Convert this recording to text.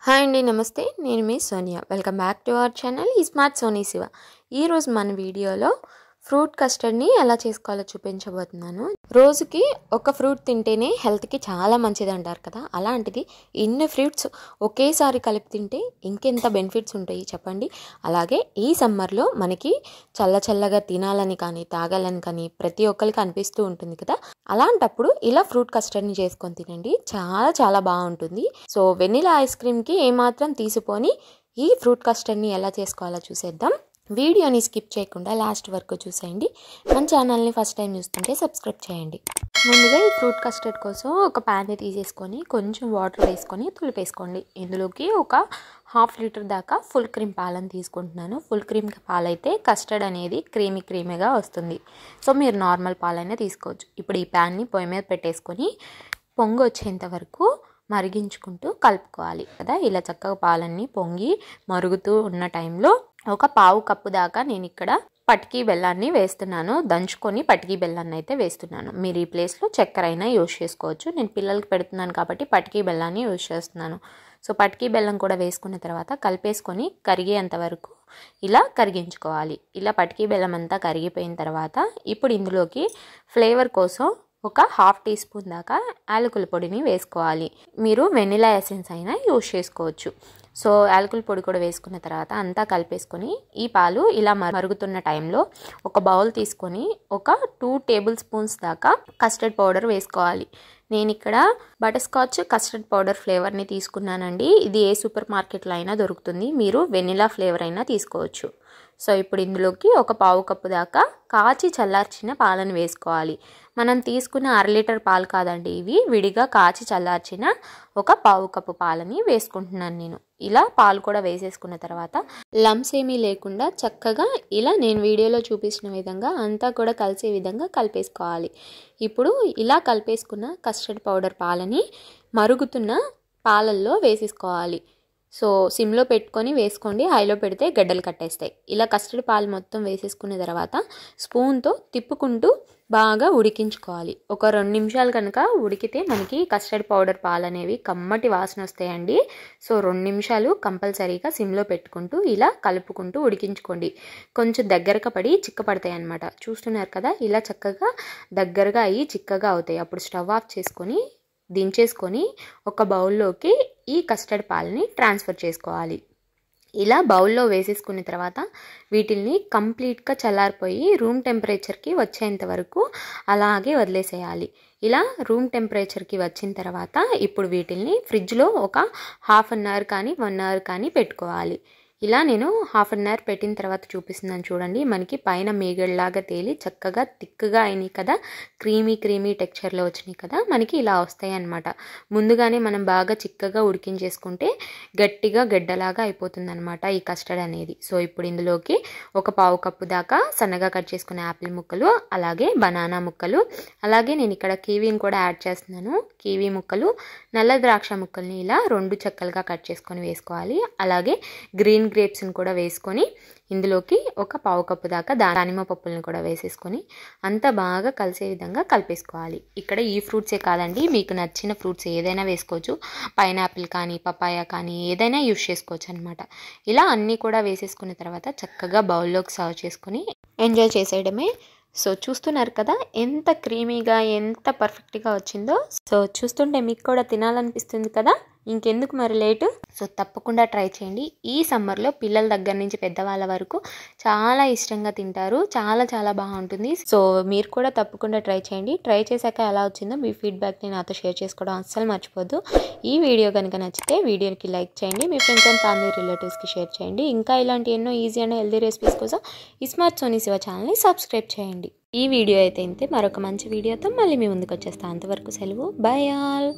Hi అండి, నమస్తే. నేను మీ Sonia. Welcome back to our channel ఈ స్మార్ట్ సోనీ శివ. ఈరోజు మన వీడియోలో ఫ్రూట్ కస్టర్డ్ని ఎలా చేసుకోవాలో చూపించబోతున్నాను. రోజుకి ఒక ఫ్రూట్ తింటేనే హెల్త్కి చాలా మంచిది అంటారు కదా, అలాంటిది ఇన్ని ఫ్రూట్స్ ఒకేసారి కలిపి తింటే ఇంకెంత బెనిఫిట్స్ ఉంటాయి చెప్పండి. అలాగే ఈ సమ్మర్లో మనకి చల్లగా తినాలని కానీ తాగాలని కానీ ప్రతి ఒక్కరికి అనిపిస్తూ ఉంటుంది కదా, అలాంటప్పుడు ఇలా ఫ్రూట్ కస్టర్డ్ని చేసుకొని తినండి, చాలా బాగుంటుంది. సో వెనిలా ఐస్ క్రీమ్కి ఏమాత్రం తీసిపోని ఈ ఫ్రూట్ కస్టర్డ్ని ఎలా చేసుకోవాలో చూసేద్దాం. వీడియోని స్కిప్ చేయకుండా లాస్ట్ వరకు చూసేయండి. మన ఛానల్ని ఫస్ట్ టైం చూస్తుంటే సబ్స్క్రైబ్ చేయండి. ముందుగా ఈ ఫ్రూట్ కస్టర్డ్ కోసం ఒక ప్యాన్ని తీసేసుకొని కొంచెం వాటర్ వేసుకొని తులిపేసుకోండి. ఇందులోకి ఒక 1/2 లీటర్ దాకా ఫుల్ క్రీమ్ పాలను తీసుకుంటున్నాను. ఫుల్ క్రీమ్ పాలైతే కస్టర్డ్ అనేది క్రీమీగా వస్తుంది. సో మీరు నార్మల్ పాలైనా తీసుకోవచ్చు. ఇప్పుడు ఈ ప్యాన్ని పొయ్యి మీద పెట్టేసుకొని పొంగు వచ్చేంత వరకు మరిగించుకుంటూ కలుపుకోవాలి కదా. ఇలా చక్కగా పాలన్నీ పొంగి మరుగుతూ ఉన్న టైంలో ఒక 1/2 కప్పు దాకా నేను ఇక్కడ పటికీ బెల్లాన్ని వేస్తున్నాను. దంచుకొని పటికీ బెల్లాన్ని అయితే వేస్తున్నాను. మీరు ఈ ప్లేస్లో చక్కెర అయినా యూజ్ చేసుకోవచ్చు. నేను పిల్లలకి పెడుతున్నాను కాబట్టి పటికీ బెల్లాన్ని యూజ్ చేస్తున్నాను. సో పటికీ బెల్లం కూడా వేసుకున్న తర్వాత కలిపేసుకొని కరిగేంత వరకు ఇలా కరిగించుకోవాలి. ఇలా పటికీ బెల్లం అంతా కరిగిపోయిన తర్వాత ఇప్పుడు ఇందులోకి ఫ్లేవర్ కోసం ఒక 1/2 టీ స్పూన్ దాకా యాలకుల పొడిని వేసుకోవాలి. మీరు వెనిలా ఎసెన్స్ అయినా యూజ్ చేసుకోవచ్చు. సో యాలకుల పొడి కూడా వేసుకున్న తర్వాత అంతా కలిపేసుకొని ఈ పాలు ఇలా మరుగుతున్న టైంలో ఒక బౌల్ తీసుకొని ఒక 2 టేబుల్ స్పూన్స్ దాకా కస్టర్డ్ పౌడర్ వేసుకోవాలి. నేను ఇక్కడ బటర్ స్కాచ్ కస్టర్డ్ పౌడర్ ఫ్లేవర్ని తీసుకున్నానండి. ఇది ఏ సూపర్ మార్కెట్లో అయినా దొరుకుతుంది. మీరు వెనిలా ఫ్లేవర్ అయినా తీసుకోవచ్చు. సో ఇప్పుడు ఇందులోకి ఒక 1/2 కప్పు దాకా కాచి చల్లార్చిన పాలను వేసుకోవాలి. మనం తీసుకున్న 1/2 లీటర్ పాలు కాదండి, ఇవి విడిగా కాచి చల్లార్చిన ఒక 1/2 కప్పు పాలని వేసుకుంటున్నాను నేను. ఇలా పాలు కూడా వేసేసుకున్న తర్వాత లంప్స్ ఏమీ లేకుండా చక్కగా ఇలా నేను వీడియోలో చూపించిన విధంగా అంతా కూడా కలిసే విధంగా కలిపేసుకోవాలి. ఇప్పుడు ఇలా కలిపేసుకున్న కస్టర్డ్ పౌడర్ పాలని మరుగుతున్న పాలల్లో వేసేసుకోవాలి. సో సిమ్లో పెట్టుకొని వేసుకోండి, హైలో పెడితే గడ్డలు కట్టేస్తాయి. ఇలా కస్టర్డ్ పాలు మొత్తం వేసేసుకున్న తర్వాత స్పూన్తో తిప్పుకుంటూ బాగా ఉడికించుకోవాలి. ఒక 2 నిమిషాలు కనుక ఉడికితే మనకి కస్టర్డ్ పౌడర్ పాలు అనేవి కమ్మటి వాసన వస్తాయండి. సో 2 నిమిషాలు కంపల్సరీగా సిమ్లో పెట్టుకుంటూ ఇలా కలుపుకుంటూ ఉడికించుకోండి. కొంచెం దగ్గరగా పడి చిక్కపడతాయి అన్నమాట. చూస్తున్నారు కదా, ఇలా చక్కగా దగ్గరగా అయ్యి చిక్కగా అవుతాయి. అప్పుడు స్టవ్ ఆఫ్ చేసుకొని దించేసుకొని ఒక బౌల్లోకి ఈ కస్టర్డ్ పాలని ట్రాన్స్ఫర్ చేసుకోవాలి. ఇలా బౌల్లో వేసేసుకున్న తర్వాత వీటిల్ని కంప్లీట్గా చల్లారిపోయి రూమ్ టెంపరేచర్కి వచ్చేంత వరకు అలాగే వదిలేసేయాలి. ఇలా రూమ్ టెంపరేచర్కి వచ్చిన తర్వాత ఇప్పుడు వీటిల్ని ఫ్రిడ్జ్లో ఒక 1/2 అవర్ కానీ 1 అవర్ కానీ పెట్టుకోవాలి. ఇలా నేను 1/2 అవర్ పెట్టిన తర్వాత చూపిస్తున్నాను చూడండి. మనకి పైన మేగడ్లాగా తేలి చక్కగా థిక్గా అయినాయి కదా, క్రీమీ టెక్స్చర్లో వచ్చినాయి కదా, మనకి ఇలా వస్తాయి అన్నమాట. ముందుగానే మనం బాగా చిక్కగా ఉడికించేసుకుంటే గట్టిగా గడ్డలాగా అయిపోతుంది అనమాట ఈ కస్టర్డ్ అనేది. సో ఇప్పుడు ఇందులోకి ఒక 1/2 కప్పు దాకా సన్నగా కట్ చేసుకున్న యాపిల్ ముక్కలు, అలాగే బనానా ముక్కలు, అలాగే నేను ఇక్కడ కివీని కూడా యాడ్ చేస్తున్నాను. కివీ ముక్కలు, నల్ల ద్రాక్ష ముక్కల్ని ఇలా 2 చెక్కలుగా కట్ చేసుకొని వేసుకోవాలి. అలాగే గ్రీన్ గ్రేప్స్ని కూడా వేసుకొని ఇందులోకి ఒక 1/2 కప్పు దాకా దానిమ్మ పప్పులను కూడా వేసేసుకొని అంతా బాగా కలిసే విధంగా కలిపేసుకోవాలి. ఇక్కడ ఈ ఫ్రూట్సే కాదండి, మీకు నచ్చిన ఫ్రూట్స్ ఏదైనా వేసుకోవచ్చు. పైనాపిల్ కానీ పపాయ కానీ ఏదైనా యూజ్ చేసుకోవచ్చు అనమాట. ఇలా అన్నీ కూడా వేసేసుకున్న తర్వాత చక్కగా బౌల్లోకి సర్వ్ చేసుకొని ఎంజాయ్ చేసేయడమే. సో చూస్తున్నారు కదా ఎంత క్రీమీగా ఎంత పర్ఫెక్ట్గా వచ్చిందో. సో చూస్తుంటే మీకు కూడా తినాలనిపిస్తుంది కదా, ఇంకెందుకు మరి లేటు. సో తప్పకుండా ట్రై చేయండి. ఈ సమ్మర్లో పిల్లల దగ్గర నుంచి పెద్దవాళ్ళ వరకు చాలా ఇష్టంగా తింటారు. చాలా బాగుంటుంది. సో మీరు కూడా తప్పకుండా ట్రై చేయండి. ట్రై చేశాక ఎలా వచ్చిందో మీ ఫీడ్బ్యాక్ని నాతో షేర్ చేసుకోవడం అస్సలు మర్చిపోద్దు. ఈ వీడియో కనుక నచ్చితే వీడియోకి లైక్ చేయండి, మీ ఫ్రెండ్స్ అండ్ ఫ్యామిలీ రిలేటివ్స్కి షేర్ చేయండి. ఇంకా ఇలాంటి ఎన్నో ఈజీ అండ్ హెల్దీ రెసిపీస్ కోసం ఈ స్మార్ట్ సోనీ శివ ఛానల్ని సబ్స్క్రైబ్ చేయండి. ఈ వీడియో అయితే ఇంతే. మరొక మంచి వీడియోతో మళ్ళీ మీ ముందుకు వచ్చేస్తాను. అంతవరకు సెలవు. By all.